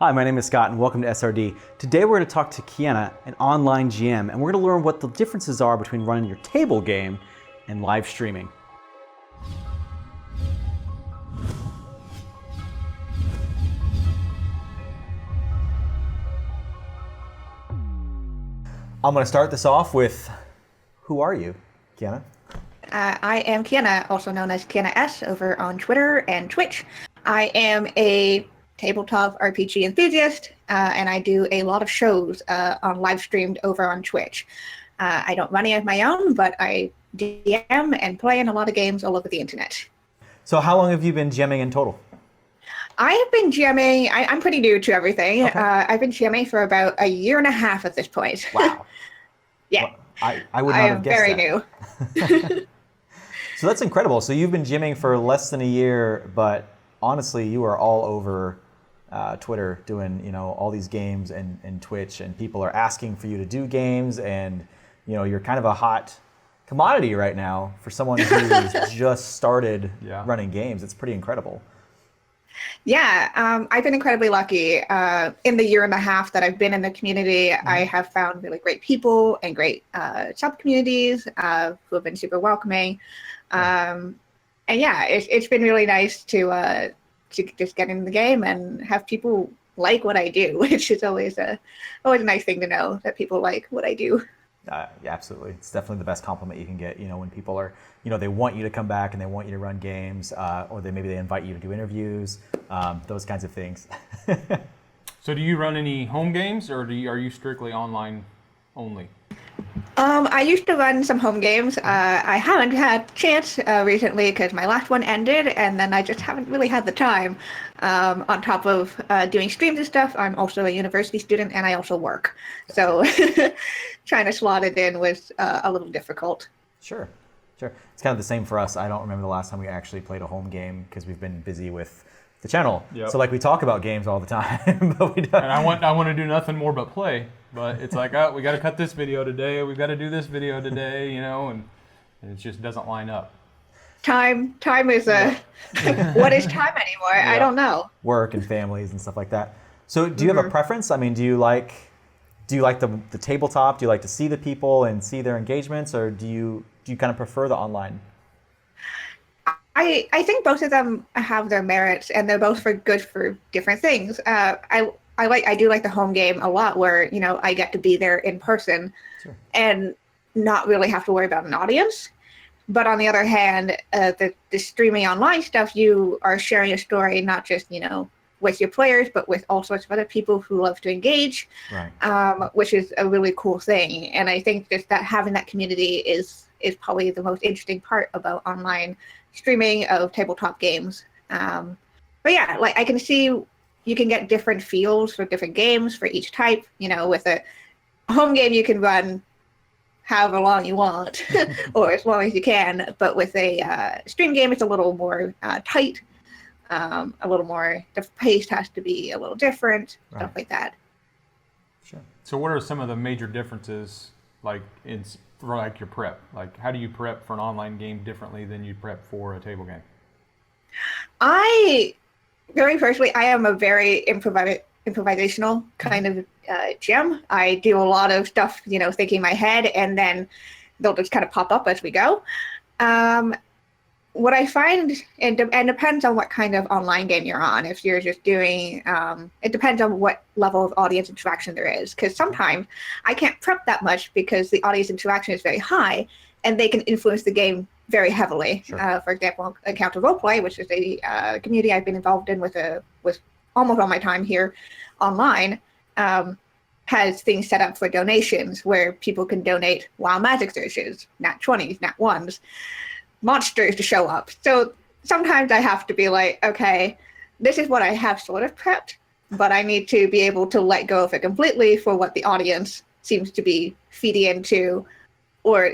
Hi, my name is Scott and welcome to SRD. Today we're going to talk to Kiana, an online GM, and we're going to learn what the differences are between running your table game and live streaming. I'm going to start this off with, who are you, Kiana? I am Kiana, also known as Kiana S over on Twitter and Twitch. I am a tabletop RPG enthusiast, and I do a lot of shows on live streamed over on Twitch. I don't run any of my own, but I DM and play in a lot of games all over the internet. So how long have you been GMing in total? I have been GMing, I'm pretty new to everything. Okay. I've been GMing for about a year and a half at this point. Wow. Yeah. Well, I would not have guessed very that. New. So that's incredible. So you've been GMing for less than a year, but honestly, you are all over Twitter doing, all these games and Twitch, and people are asking for you to do games, and you're kind of a hot commodity right now for someone who's just started running games. It's pretty incredible. Yeah, I've been incredibly lucky. In the year and a half that I've been in the community, I have found really great people and great sub-communities who have been super welcoming. And yeah, it's been really nice to just get in the game and have people like what I do, which is always a nice thing to know, that people like what I do. Yeah, absolutely. It's definitely the best compliment you can get, when people are, they want you to come back and they want you to run games, or maybe they invite you to do interviews, those kinds of things. So do you run any home games, or are you strictly online only? I used to run some home games. I haven't had a chance recently because my last one ended, and then I just haven't really had the time. On top of doing streams and stuff, I'm also a university student and I also work. So trying to slot it in was a little difficult. Sure. It's kind of the same for us. I don't remember the last time we actually played a home game because we've been busy with the channel. Yep. So we talk about games all the time, but we don't. And I want to do nothing more but play. But it's like, we got to cut this video today. We've got to do this video today, and it just doesn't line up. Time is what is time anymore? Yeah. I don't know. Work and families and stuff like that. So do you have a preference? I mean, do you like the tabletop? Do you like to see the people and see their engagements, or do you kind of prefer the online? I think both of them have their merits, and they're both good for different things. I do like the home game a lot, where I get to be there in person. Sure. And not really have to worry about an audience. But on the other hand, the streaming online stuff, you are sharing a story not just with your players, but with all sorts of other people who love to engage, right. Which is a really cool thing. And I think just that having that community is probably the most interesting part about online streaming of tabletop games. But yeah, I can see you can get different feels for different games for each type. With a home game, you can run however long you want or as long as you can. But with a stream game, it's a little more tight, a little more, the pace has to be a little different, right. Stuff like that. Sure. So what are some of the major differences in your prep? How do you prep for an online game differently than you prep for a table game? Very personally, I am a very improvisational kind of GM. I do a lot of stuff, thinking in my head, and then they'll just kind of pop up as we go. What I find, and depends on what kind of online game you're on. If you're just doing, it depends on what level of audience interaction there is. Because sometimes I can't prep that much because the audience interaction is very high, and they can influence the game very heavily. Sure. For example, Encounter Roleplay, which is a community I've been involved in with almost all my time here online, has things set up for donations where people can donate wild magic searches, nat 20s, nat 1s, monsters to show up. So sometimes I have to be like, okay, this is what I have sort of prepped, but I need to be able to let go of it completely for what the audience seems to be feeding into, or,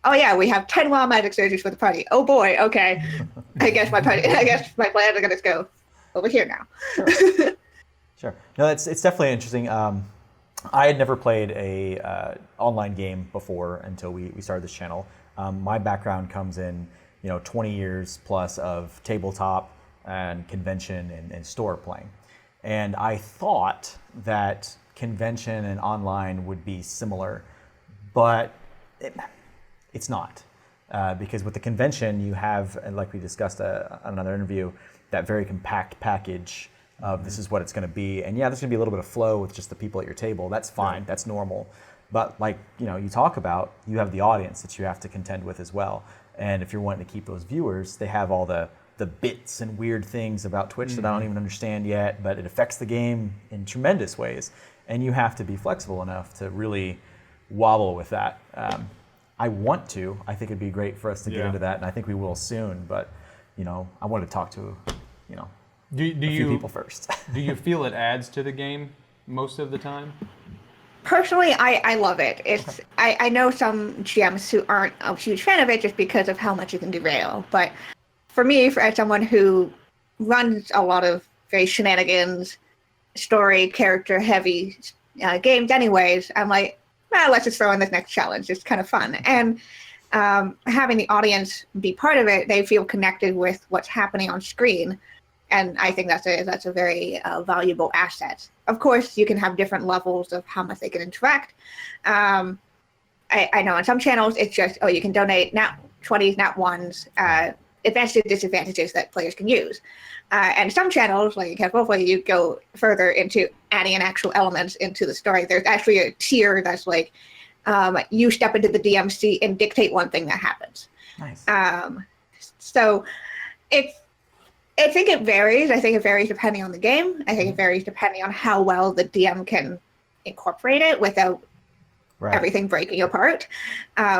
oh yeah, we have 10 wild magic surgeries for the party. Oh boy, okay. I guess my plans are gonna go over here now. Sure. No, it's definitely interesting. I had never played a online game before until we started this channel. My background comes in 20 years plus of tabletop and convention and store playing. And I thought that convention and online would be similar, but it's not. Because with the convention, you have, and like we discussed on another interview, that very compact package of this is what it's going to be. And yeah, there's going to be a little bit of flow with just the people at your table. That's fine. That's normal. But like, you talk about, you have the audience that you have to contend with as well. And if you're wanting to keep those viewers, they have all the bits and weird things about Twitch that I don't even understand yet, but it affects the game in tremendous ways. And you have to be flexible enough to really wobble with that. I want to. I think it'd be great for us to get into that, and I think we will soon. But, I want to talk to, a few people first. Do you feel it adds to the game most of the time? Personally, I love it. I know some GMs who aren't a huge fan of it just because of how much it can derail. But for me, as someone who runs a lot of very shenanigans, story, character-heavy games anyways, I'm like, let's just throw in this next challenge. It's kind of fun. And having the audience be part of it, they feel connected with what's happening on screen. And I think that's a very valuable asset. Of course, you can have different levels of how much they can interact. I know on some channels, it's just, you can donate nat 20s, nat 1s, advantages and disadvantages that players can use. And some channels, like Encounter Roleplay, you go further into adding in actual elements into the story. There's actually a tier that's like, you step into the DMC and dictate one thing that happens. Nice. So I think it varies. I think it varies depending on the game. I think it varies depending on how well the DM can incorporate it without everything breaking apart,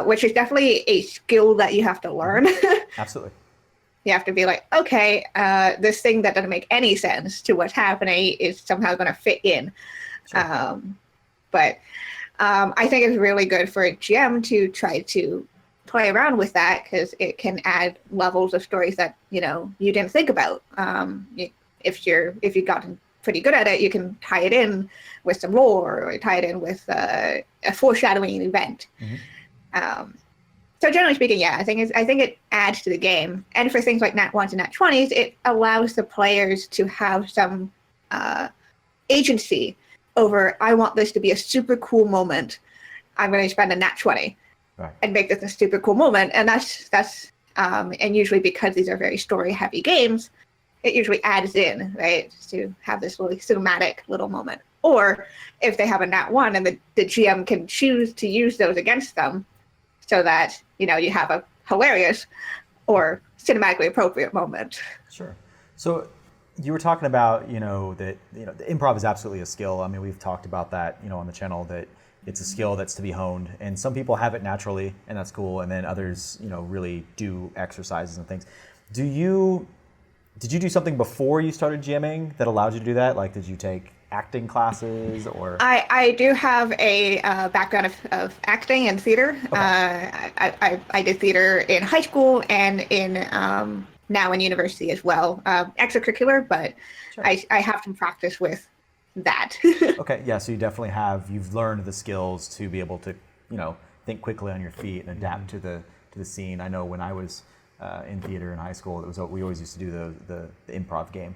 which is definitely a skill that you have to learn. Absolutely. You have to be like, okay, this thing that doesn't make any sense to what's happening is somehow going to fit in. Sure. But I think it's really good for a GM to try to play around with that, because it can add levels of stories that you didn't think about. If you've gotten pretty good at it, you can tie it in with some lore, or tie it in with a foreshadowing event. So generally speaking, yeah, I think it adds to the game. And for things like nat 1s and nat 20s, it allows the players to have some agency over, I want this to be a super cool moment. I'm going to spend a nat 20 and make this a super cool moment. And that's and usually because these are very story heavy games, it usually adds in, right, to have this really cinematic little moment. Or if they have a nat 1 and the GM can choose to use those against them, so that you have a hilarious or cinematically appropriate moment. Sure. So you were talking about that the improv is absolutely a skill. I mean, we've talked about that on the channel, that it's a skill that's to be honed, and some people have it naturally, and that's cool, and then others really do exercises and things. Did you do something before you started GMing that allowed you to do that? Like, did you take acting classes, or? I do have a background of acting and theater. Okay. I did theater in high school and in now in university as well. Extracurricular, but sure. I have some practice with that. Okay, yeah, so you've learned the skills to be able to think quickly on your feet and adapt to the scene. I know when I was in theater in high school, we always used to do the improv game.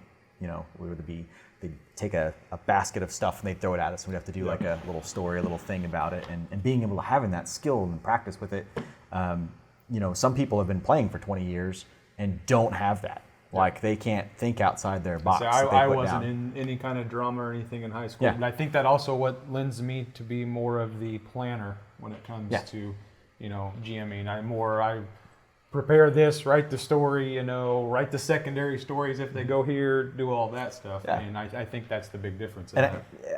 They'd take a basket of stuff and they'd throw it at us, and we'd have to do like a little story, a little thing about it, and being able to having that skill and practice with it. Some people have been playing for 20 years and don't have that. Like, they can't think outside their box. So I wasn't in any kind of drama or anything in high school, but I think that also what lends me to be more of the planner when it comes to GMing. I prepare this, write the story, write the secondary stories if they go here, do all that stuff. Yeah. And I think that's the big difference. And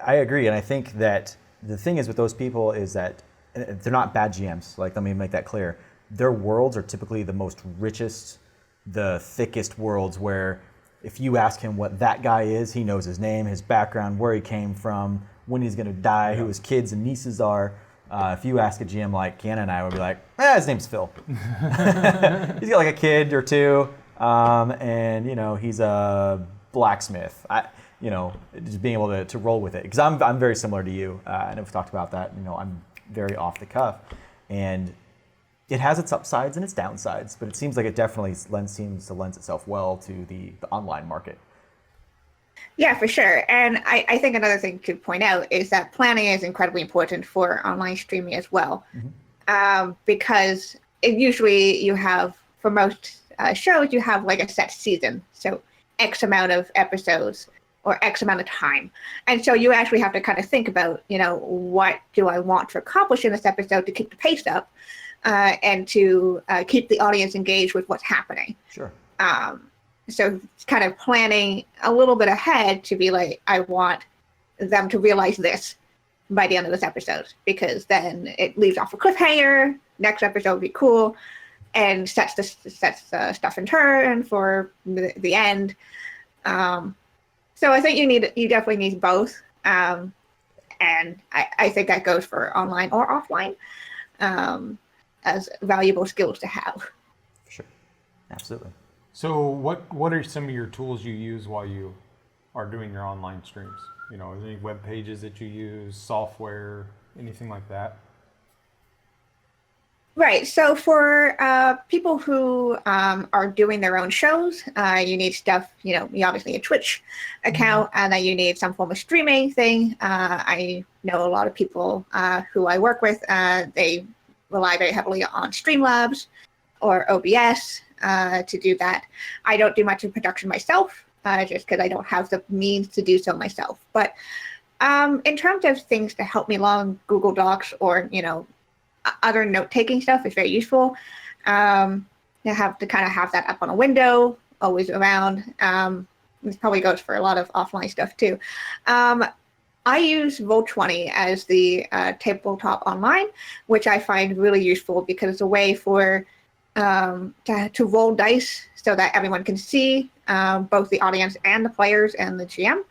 I agree. And I think that the thing is with those people is that they're not bad GMs. Like, let me make that clear. Their worlds are typically the most richest, the thickest worlds, where if you ask him what that guy is, he knows his name, his background, where he came from, when he's going to die, who his kids and nieces are. If you ask a GM like Kiana and I, would be like, his name's Phil. He's got like a kid or two, and he's a blacksmith. Just being able to roll with it, because I'm very similar to you. I know we've talked about that. I'm very off the cuff, and it has its upsides and its downsides. But it seems like it definitely seems to lend itself well to the online market. Yeah, for sure. And I think another thing to point out is that planning is incredibly important for online streaming as well. Because usually you have, for most shows, you have like a set season. So X amount of episodes or X amount of time. And so you actually have to kind of think about, what do I want to accomplish in this episode to keep the pace up and to keep the audience engaged with what's happening. Sure. So it's kind of planning a little bit ahead to be like, I want them to realize this by the end of this episode, because then it leaves off a cliffhanger. Next episode would be cool and sets the stuff in turn for the end. So I think you definitely need both. And I think that goes for online or offline as valuable skills to have. For sure. Absolutely. So what are some of your tools you use while you are doing your online streams? Is there any web pages that you use, software, anything like that? Right. So for people who are doing their own shows, you need stuff, you obviously a Twitch account, and then you need some form of streaming thing. I know a lot of people who I work with, they rely very heavily on Streamlabs or OBS to do that. I don't do much in production myself, just because I don't have the means to do so myself. But in terms of things to help me along, Google Docs or, other note-taking stuff is very useful. You have to kind of have that up on a window, always around. This probably goes for a lot of offline stuff too. I use Roll20 as the tabletop online, which I find really useful because it's a way for to roll dice so that everyone can see both the audience and the players and the GM.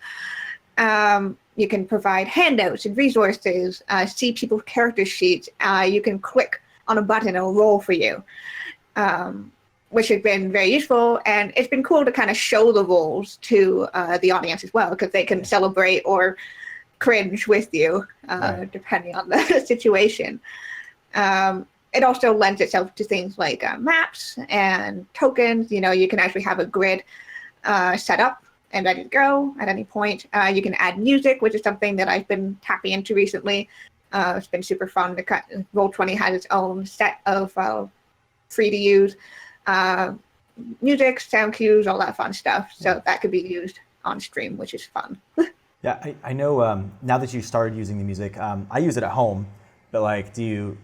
You can provide handouts and resources, see people's character sheets. You can click on a button and it'll roll for you, which has been very useful. And it's been cool to kind of show the rolls to the audience as well, because they can celebrate or cringe with you, depending on the situation. It also lends itself to things like maps and tokens. You can actually have a grid set up and ready to go at any point. You can add music, which is something that I've been tapping into recently. It's been super fun. Roll20 has its own set of free to use music, sound cues, all that fun stuff. So that could be used on stream, which is fun. Yeah, I know now that you started using the music, I use it at home, but you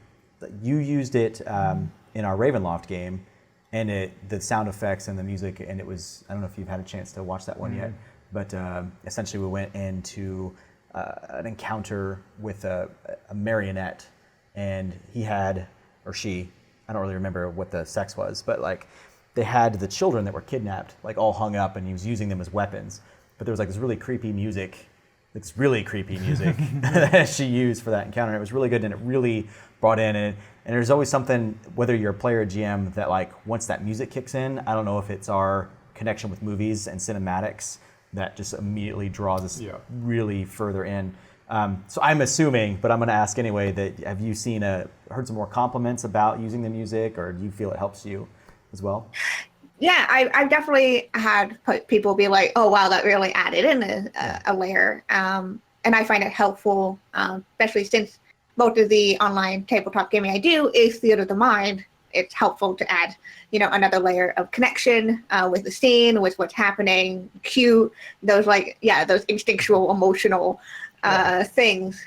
used it in our Ravenloft game, and the sound effects and the music, and it was, I don't know if you've had a chance to watch that one yet, but essentially we went into an encounter with a marionette, and he had, or she, I don't really remember what the sex was, but they had the children that were kidnapped, all hung up, and he was using them as weapons. But there was this really creepy music that she used for that encounter. And it was really good, and it really brought in, and there's always something, whether you're a player or GM, that once that music kicks in, I don't know if it's our connection with movies and cinematics that just immediately draws us really further in. So I'm assuming, but I'm going to ask anyway, that have you heard some more compliments about using the music, or do you feel it helps you as well? Yeah, I've definitely had people be like, oh, wow, that really added in a layer. And I find it helpful, especially since most of the online tabletop gaming I do is theater of the mind. It's helpful to add, another layer of connection with the scene, with what's happening, cue, those those instinctual, emotional things.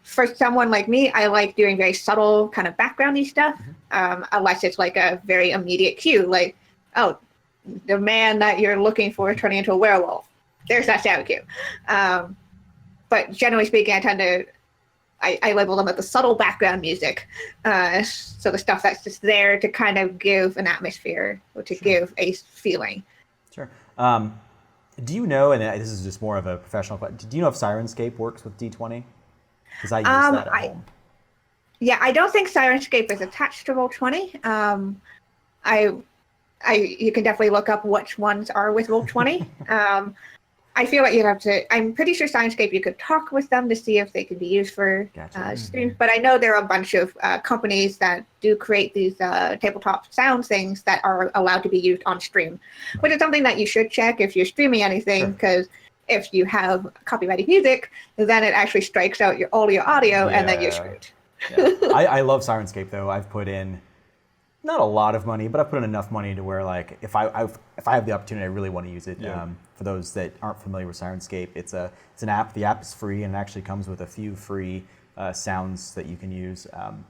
For someone like me, I like doing very subtle kind of backgroundy stuff, unless it's a very immediate cue, oh, the man that you're looking for is turning into a werewolf. There's that sound cue. But generally speaking, I label them as the subtle background music. So the stuff that's just there to kind of give an atmosphere or to give a feeling. Sure. Do you know, and this is just more of a professional question, do you know if Sirenscape works with D20? Because I use that at home. Yeah, I don't think Sirenscape is attached to Roll20. You can definitely look up which ones are with Roll20. I feel like you'd have to. I'm pretty sure Sciencescape, you could talk with them to see if they could be used for streams. But I know there are a bunch of companies that do create these tabletop sound things that are allowed to be used on stream, which is something that you should check if you're streaming anything, because if you have copyrighted music, then it actually strikes out all your audio, and then you're screwed. I love Sirenscape though. I've put in not a lot of money, but I've put in enough money to where, like, if I have the opportunity, I really want to use it. For those that aren't familiar with Sirenscape, it's an app. The app is free, and it actually comes with a few free sounds that you can use.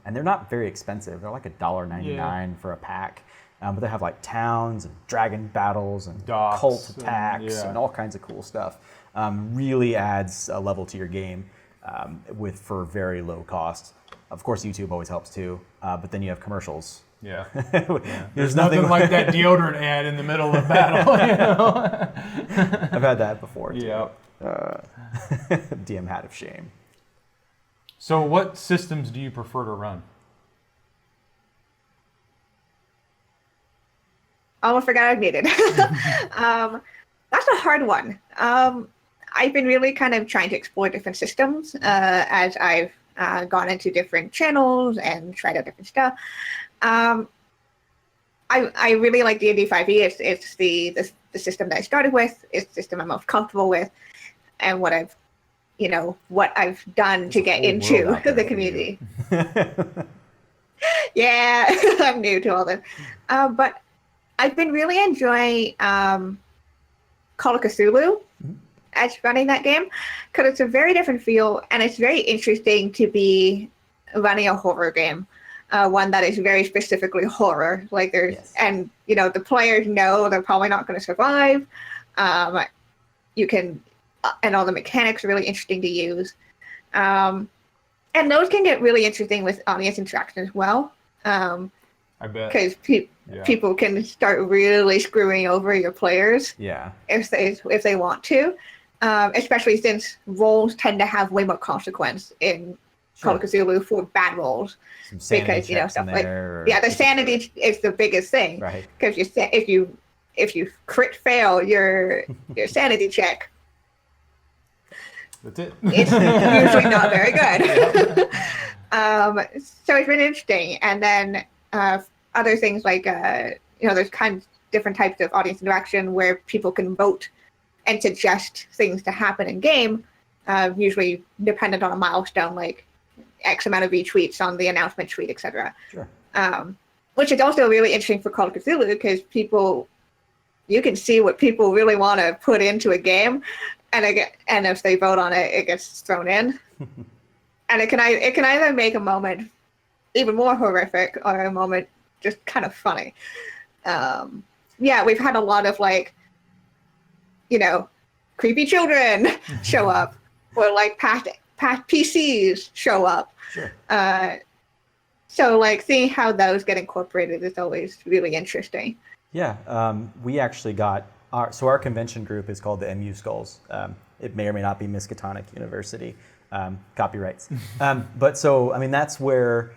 And they're not very expensive. They're like $1.99 for a pack. But they have like towns and dragon battles and Dots cult attacks and all kinds of cool stuff. Really adds a level to your game for very low cost. Of course, YouTube always helps too. But then you have commercials. Yeah. There's nothing like that deodorant ad in the middle of battle. I've had that before too. Yep. DM hat of shame. So what systems do you prefer to run? Oh, I forgot I muted. That's a hard one. I've been really kind of trying to explore different systems as I've gone into different channels and tried out different stuff. I really like D&D 5e. It's the system that I started with. It's the system I'm most comfortable with, and what I've done to get into the community. Yeah, I'm new to all this, but I've been really enjoying Call of Cthulhu as running that game, because it's a very different feel, and it's very interesting to be running a horror game. One that is very specifically horror. Like and the players know they're probably not going to survive. You can, and all the mechanics are really interesting to use. And those can get really interesting with audience interaction as well. I bet. Because people can start really screwing over your players. Yeah. If they want to, especially since roles tend to have way more consequence in Call of Cthulhu for bad rolls, because stuff like the sanity is the biggest thing, right? Because if you crit fail your sanity check, that's it. It's usually not very good. So it's been interesting, and then other things like there's kind of different types of audience interaction where people can vote and suggest things to happen in game, usually dependent on a milestone, like X amount of retweets on the announcement tweet, etc. Sure. Which is also really interesting for Call of Cthulhu, because you can see what people really want to put into a game, and if they vote on it, it gets thrown in. And it can either make a moment even more horrific or a moment just kind of funny. We've had a lot of creepy children show up, or like past PCs show up. Sure. So seeing how those get incorporated is always really interesting. Yeah, we actually got our convention group is called the MU Skulls. It may or may not be Miskatonic University, copyrights. But that's where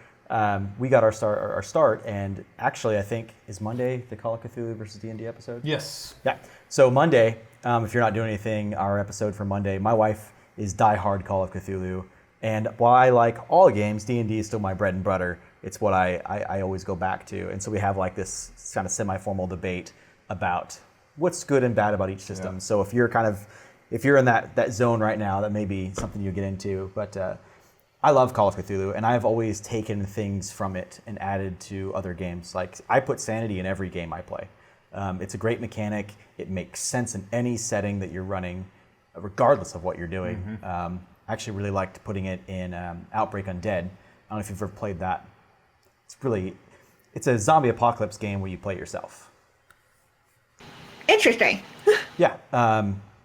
we got our start. And actually, I think is Monday the Call of Cthulhu versus D&D episode. Yes. Yeah. So Monday, if you're not doing anything, our episode for Monday, my wife is diehard Call of Cthulhu. And while I like all games, D&D is still my bread and butter. It's what I always go back to. And so we have this kind of semi-formal debate about what's good and bad about each system. Yeah. So if you're in that zone right now, that may be something you get into. But I love Call of Cthulhu, and I've always taken things from it and added to other games. Like, I put sanity in every game I play. It's a great mechanic. It makes sense in any setting that you're running, regardless of what you're doing. I actually really liked putting it in Outbreak Undead. I don't know if you've ever played that. It's a zombie apocalypse game where you play yourself. Interesting. Yeah.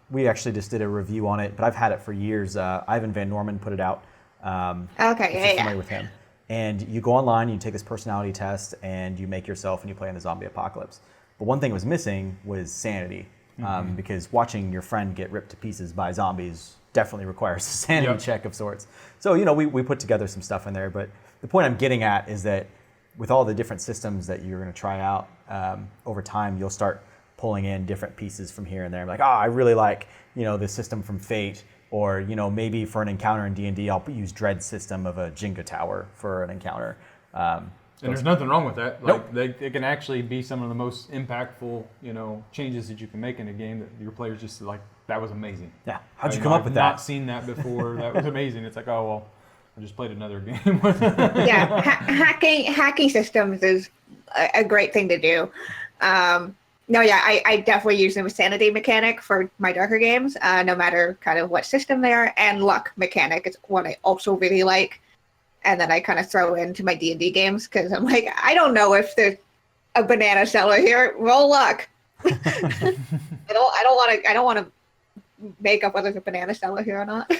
We actually just did a review on it, but I've had it for years. Ivan Van Norman put it out. Okay, familiar with him. And you go online, you take this personality test, and you make yourself, and you play in the zombie apocalypse. But one thing it was missing was sanity, because watching your friend get ripped to pieces by zombies definitely requires a sanity check of sorts. So, we put together some stuff in there, but the point I'm getting at is that with all the different systems that you're going to try out over time, you'll start pulling in different pieces from here and there. I'm like, I really like, this system from Fate, or, maybe for an encounter in D&D, I'll use Dread's system of a Jenga tower for an encounter. And there's nothing wrong with that. Nope. It can actually be some of the most impactful, changes that you can make in a game that your players just like, that was amazing. Yeah. How'd you come up with that? I've not seen that before. That was amazing. It's like, oh, well, I just played another game. Yeah. Hacking systems is a great thing to do. I definitely use the sanity mechanic for my darker games, no matter kind of what system they are, and luck mechanic is what I also really like. And then I kind of throw into my D&D games because I'm like, I don't know if there's a banana seller here. Roll luck. I don't want to make up whether there's a banana seller here or not.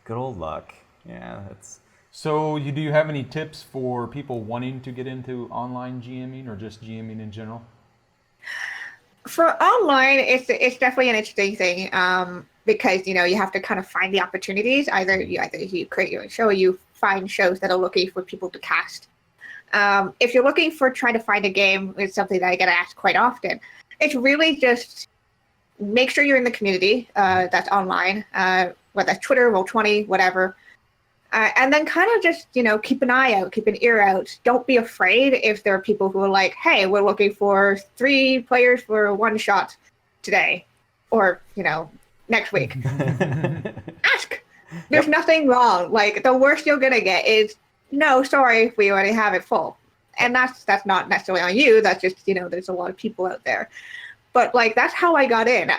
Good old luck. Yeah, that's. So, do you have any tips for people wanting to get into online GMing or just GMing in general? For online, it's definitely an interesting thing because you have to kind of find the opportunities. Either you create your own show, or you find shows that are looking for people to cast. If you're looking for trying to find a game, it's something that I get asked quite often. It's really just make sure you're in the community that's online, whether that's Twitter, Roll20, whatever. And then kind of just, keep an eye out, keep an ear out. Don't be afraid if there are people who are like, hey, we're looking for 3 players for a one shot today or, next week. Ask. There's nothing wrong. Like, the worst you're going to get is, no, sorry, we already have it full. And that's not necessarily on you. That's just, there's a lot of people out there. But, that's how I got in.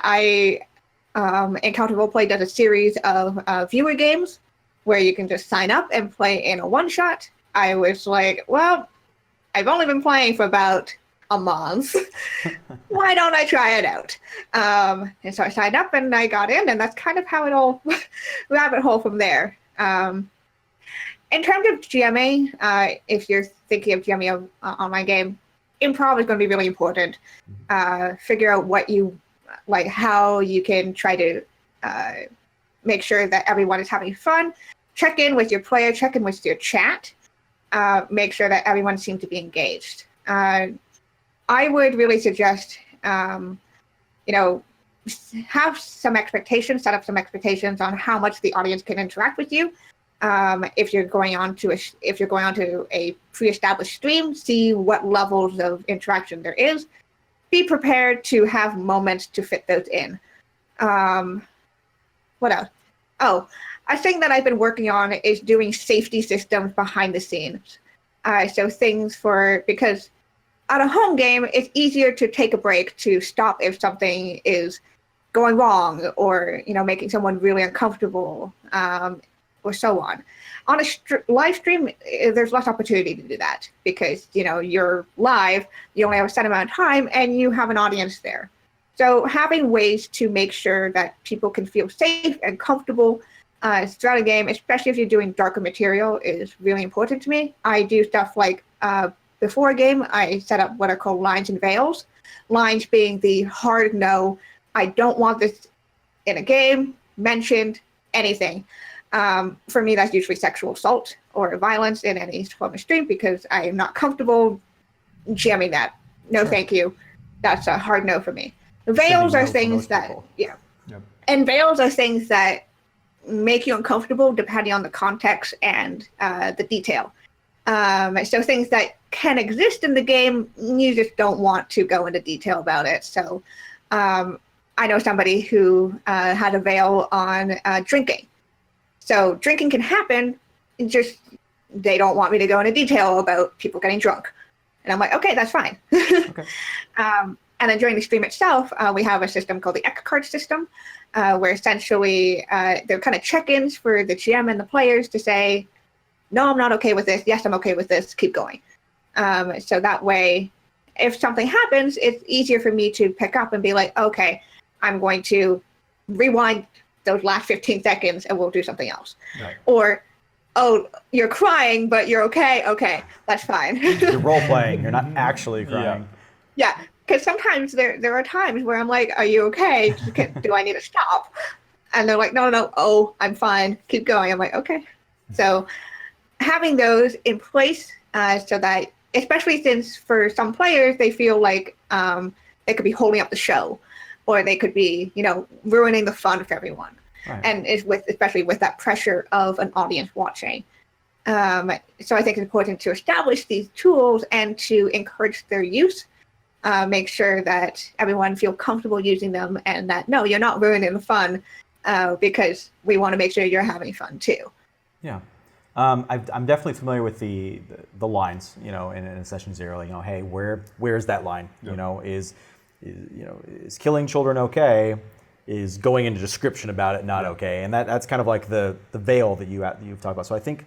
Encounter Roleplay does a series of viewer games where you can just sign up and play in a one-shot. I was like, well, I've only been playing for about a month. Why don't I try it out? And so I signed up and I got in, and that's kind of how it all rabbit hole from there. In terms of GMing, if you're thinking of GMing an online game, improv is going to be really important. Figure out what you like, how you can try to make sure that everyone is having fun. Check in with your player, check in with your chat. Make sure that everyone seems to be engaged. I would really suggest, have some expectations, set up some expectations on how much the audience can interact with you. If you're going on to a pre-established stream, see what levels of interaction there is. Be prepared to have moments to fit those in. What else? Oh, a thing that I've been working on is doing safety systems behind the scenes. So things because at a home game, it's easier to take a break to stop if something is going wrong or, making someone really uncomfortable or so on. On a live stream, there's less opportunity to do that because, you're live, you only have a set amount of time and you have an audience there. So having ways to make sure that people can feel safe and comfortable throughout a game, especially if you're doing darker material, is really important to me. I do stuff like before a game, I set up what are called lines and veils. Lines being the hard no, I don't want this in a game, mentioned, anything. For me, that's usually sexual assault or violence in any form of stream because I am not comfortable jamming that. No, sure. Thank you. That's a hard no for me. Veils are things that, yeah. Yep. And veils are things that make you uncomfortable depending on the context and the detail. So things that can exist in the game, you just don't want to go into detail about it. So I know somebody who had a veil on drinking. So drinking can happen, just they don't want me to go into detail about people getting drunk. And I'm like, okay, that's fine. Okay. And then during the stream itself, we have a system called the X card system, where essentially they're kind of check-ins for the GM and the players to say, no, I'm not okay with this. Yes, I'm okay with this. Keep going. So that way, if something happens, it's easier for me to pick up and be like, okay, I'm going to rewind those last 15 seconds and we'll do something else. Right. Or, oh, you're crying, but you're okay. Okay, that's fine. You're role-playing. You're not actually crying. Yeah. Because sometimes there are times where I'm like, are you okay? Do I need to stop? And they're like, no, oh, I'm fine. Keep going. I'm like, okay. So having those in place so that, especially since for some players, they feel like they could be holding up the show, or they could be, ruining the fun for everyone. Right. And especially with that pressure of an audience watching. So I think it's important to establish these tools and to encourage their use. Make sure that everyone feel comfortable using them, and that no, you're not ruining the fun, because we want to make sure you're having fun too. Yeah. I'm definitely familiar with the lines, in a session 0. Hey, where's that line? Yep. Is killing children okay? Is going into description about it not okay? And that's kind of like the veil that you've talked about. So I think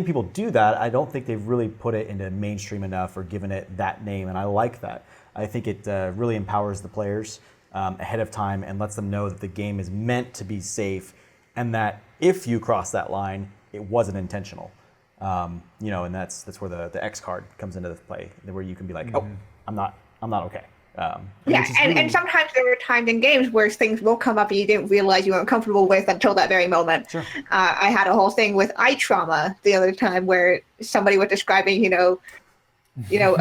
people do that. I don't think they've really put it into mainstream enough or given it that name, and I like that. I think it really empowers the players ahead of time and lets them know that the game is meant to be safe, and that if you cross that line, it wasn't intentional. And that's where the X card comes into play, where you can be like, oh, I'm not okay. And sometimes there are times in games where things will come up and you didn't realize you weren't comfortable with until that very moment. Sure. I had a whole thing with eye trauma the other time where somebody was describing, a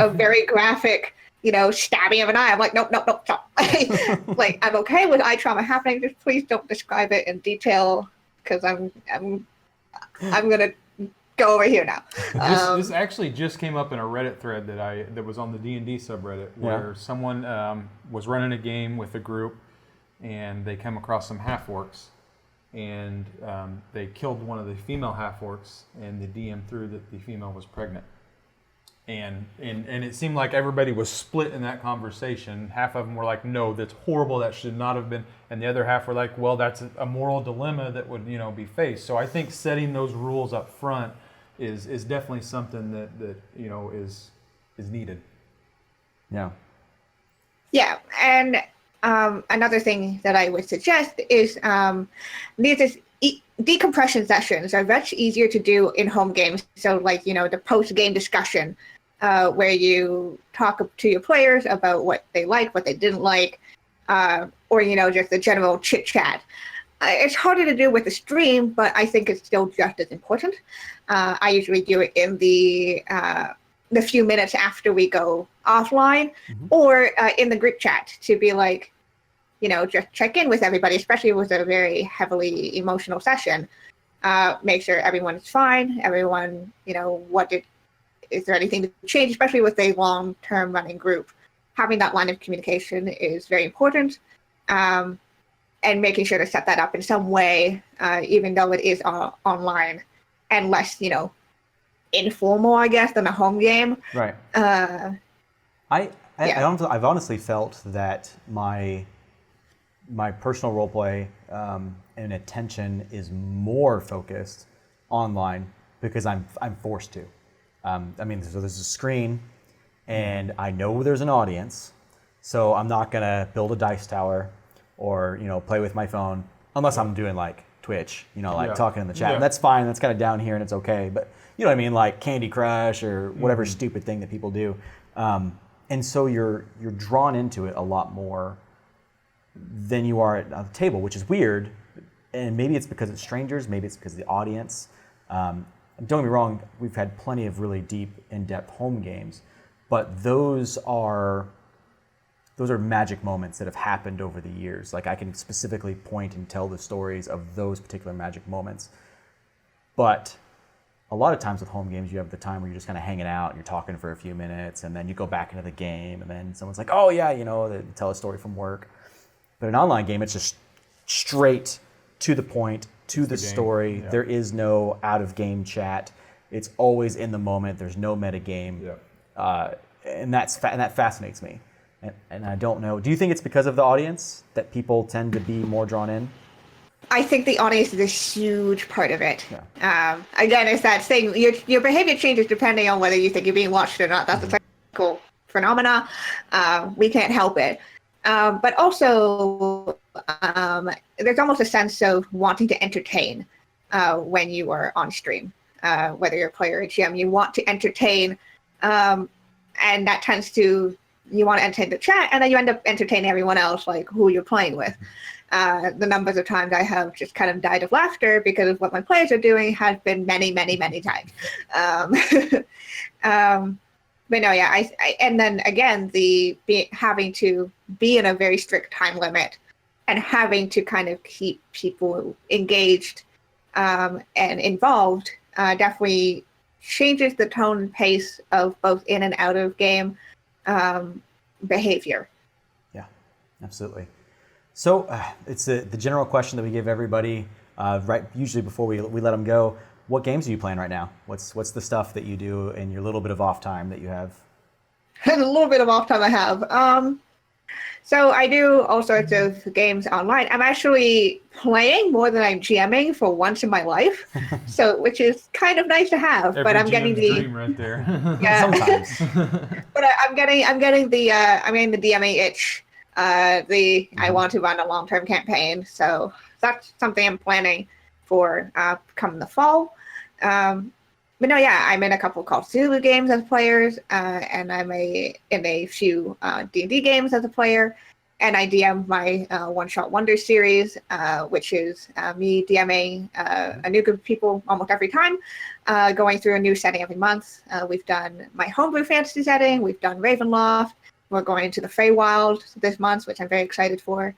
very graphic, stabbing of an eye. I'm like, nope, stop. Like, I'm okay with eye trauma happening. Just please don't describe it in detail, because I'm gonna go over here now. This actually just came up in a Reddit thread that was on the D&D subreddit, where someone was running a game with a group, and they come across some half-orcs, and they killed one of the female half-orcs, and the DM threw that the female was pregnant. And it seemed like everybody was split in that conversation. Half of them were like, no, that's horrible, that should not have been. And the other half were like, well, that's a moral dilemma that would, be faced. So I think setting those rules up front is definitely something that is needed. Yeah. Yeah, and another thing that I would suggest is these decompression sessions are much easier to do in home games. So like, the post-game discussion, where you talk to your players about what they like, what they didn't like, or, just the general chit-chat. It's harder to do with the stream, but I think it's still just as important. I usually do it in the few minutes after we go offline, or in the group chat, to be like, just check in with everybody, especially with a very heavily emotional session. Make sure everyone's fine. Everyone, is there anything to change, especially with a long-term running group? Having that line of communication is very important. And making sure to set that up in some way, even though it is online and less, informal, I guess, than a home game. Right. I've honestly felt that my personal role play and attention is more focused online because I'm forced to. So there's a screen, and I know there's an audience, so I'm not gonna build a dice tower or play with my phone unless I'm doing like Twitch, talking in the chat. And that's fine. That's kind of down here and it's okay. But you know what I mean, like Candy Crush or whatever stupid thing that people do. And so you're drawn into it a lot more than you are at the table, which is weird. And maybe it's because it's strangers. Maybe it's because of the audience. Don't get me wrong. We've had plenty of really deep, in-depth home games, but those are magic moments that have happened over the years. Like, I can specifically point and tell the stories of those particular magic moments. But a lot of times with home games, you have the time where you're just kind of hanging out and you're talking for a few minutes, and then you go back into the game, and then someone's like, oh yeah, they tell a story from work. But an online game, it's just straight to the point, to the story. Yeah. There is no out-of-game chat. It's always in the moment. There's no metagame. Yeah. And that fascinates me. And I don't know. Do you think it's because of the audience that people tend to be more drawn in? I think the audience is a huge part of it. Yeah. Again, it's that thing. Your behavior changes depending on whether you think you're being watched or not. That's a psychological phenomena. We can't help it. But also, there's almost a sense of wanting to entertain when you are on stream. Whether you're a player or GM, you want to entertain, and that tends to. You want to entertain the chat, and then you end up entertaining everyone else, like who you're playing with. The numbers of times I have just kind of died of laughter because of what my players are doing has been many, many, many times. But no, yeah, and then again, having to be in a very strict time limit and having to kind of keep people engaged and involved definitely changes the tone and pace of both in and out of game behavior. Yeah, absolutely. So it's the general question that we give everybody right usually before we let them go. What games are you playing right now? What's the stuff that you do in your little bit of off time that you have? A little bit of off time I have. So I do all sorts of games online. I'm actually playing more than I'm GMing for once in my life, so which is kind of nice to have. But I'm getting the dream right there. Yeah. Sometimes. But I'm getting the DMing itch. I want to run a long-term campaign, so that's something I'm planning for come the fall. But no, yeah, I'm in a couple of Call of Cthulhu games as players, and I'm in a few D&D games as a player, and I DM my One Shot Wonder series, which is me DMing a new group of people almost every time, going through a new setting every month. We've done my homebrew fantasy setting, we've done Ravenloft, we're going into the Feywild this month, which I'm very excited for,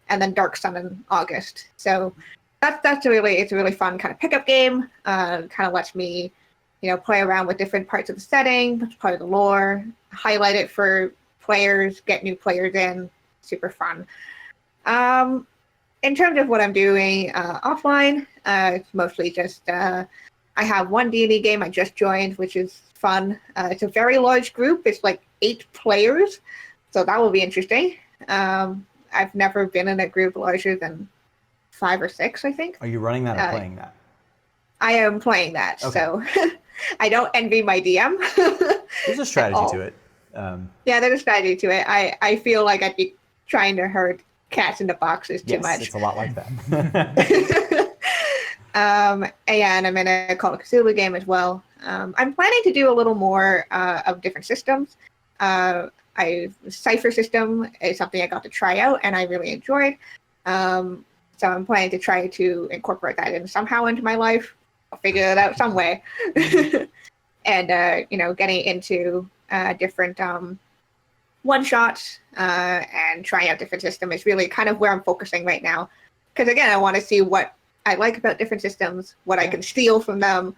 and then Dark Sun in August. So it's a really fun kind of pickup game. Kind of lets me play around with different parts of the setting, part of the lore, highlight it for players, get new players in. Super fun. In terms of what I'm doing offline, it's mostly just I have one D&D game I just joined, which is fun. It's a very large group. It's like 8 players, so that will be interesting. I've never been in a group larger than 5 or 6, I think. Are you running that or playing that? I am playing that, okay. So I don't envy my DM. There's a strategy to it. Yeah, there's a strategy to it. I feel like I'd be trying to herd cats into boxes too much. It's a lot like that. And I'm in a Call of Cthulhu game as well. I'm planning to do a little more of different systems. Cypher system is something I got to try out and I really enjoyed. So I'm planning to try to incorporate that somehow into my life. I'll figure it out some way. And getting into different one-shots and trying out different systems is really kind of where I'm focusing right now. Because again, I want to see what I like about different systems, what I can steal from them,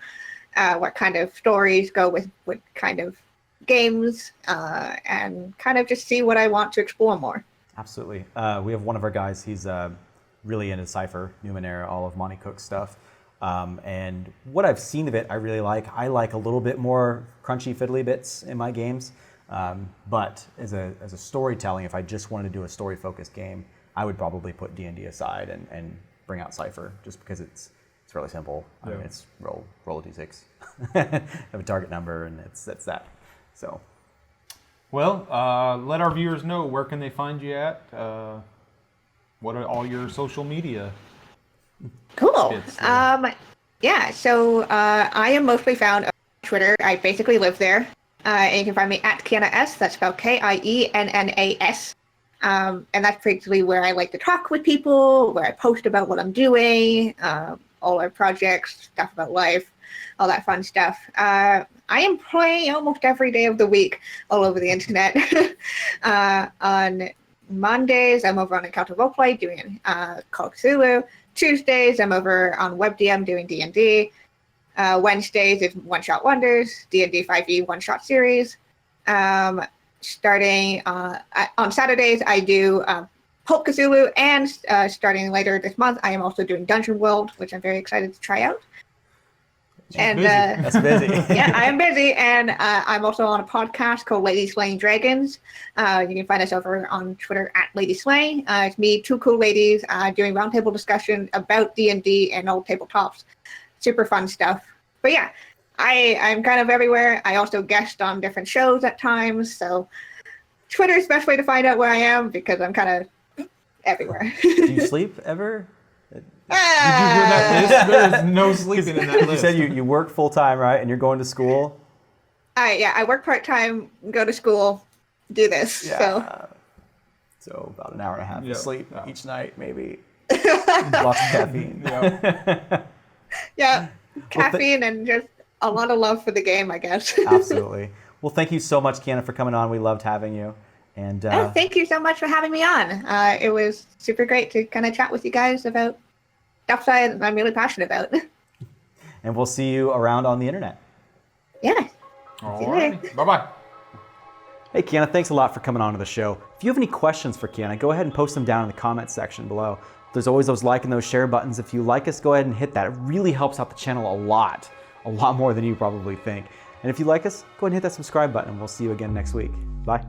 what kind of stories go with what kind of games, and kind of just see what I want to explore more. Absolutely. We have one of our guys, he's really into Cypher, Numenera, all of Monty Cook's stuff. And what I've seen of it, I really like. I like a little bit more crunchy, fiddly bits in my games. But as a storytelling, if I just wanted to do a story-focused game, I would probably put D&D aside and bring out Cypher, just because it's really simple. I mean, it's roll a d6, have a target number, and it's that. So, well, let our viewers know, where can they find you at? What are all your social media? Cool. Yeah. So I am mostly found on Twitter. I basically live there. And you can find me at Kienna S. That's spelled Kiennas. And that's basically where I like to talk with people, where I post about what I'm doing, all our projects, stuff about life, all that fun stuff. I am playing almost every day of the week all over the internet. On Mondays, I'm over on Encounter Roleplay doing Call of Cthulhu. Tuesdays, I'm over on WebDM doing D&D. Wednesdays is One Shot Wonders, D&D 5e One Shot series. Starting on Saturdays, I do Pulp Cthulhu, and starting later this month, I am also doing Dungeon World, which I'm very excited to try out. That's busy. Yeah, I am busy, and I'm also on a podcast called Lady Slaying Dragons. You can find us over on Twitter at Lady Slaying. It's me, 2 cool ladies, doing roundtable discussion about D&D and old tabletops. Super fun stuff. But yeah, I'm kind of everywhere. I also guest on different shows at times, so Twitter is the best way to find out where I am, because I'm kind of everywhere. Do you sleep ever? Did you hear that list? There is no sleeping in that list. You said you work full time, right? And you're going to school? I work part-time, go to school, do this. Yeah. So about an hour and a half of sleep each night, maybe. Lots of caffeine. Yeah, caffeine and just a lot of love for the game, I guess. Absolutely. Well, thank you so much, Kiana, for coming on. We loved having you. And thank you so much for having me on. It was super great to kind of chat with you guys about stuff that I'm really passionate about. And we'll see you around on the internet. Yeah. All right. Bye-bye. Hey, Kiana, thanks a lot for coming on to the show. If you have any questions for Kiana, go ahead and post them down in the comments section below. There's always those like and those share buttons. If you like us, go ahead and hit that. It really helps out the channel a lot more than you probably think. And if you like us, go ahead and hit that subscribe button, and we'll see you again next week. Bye.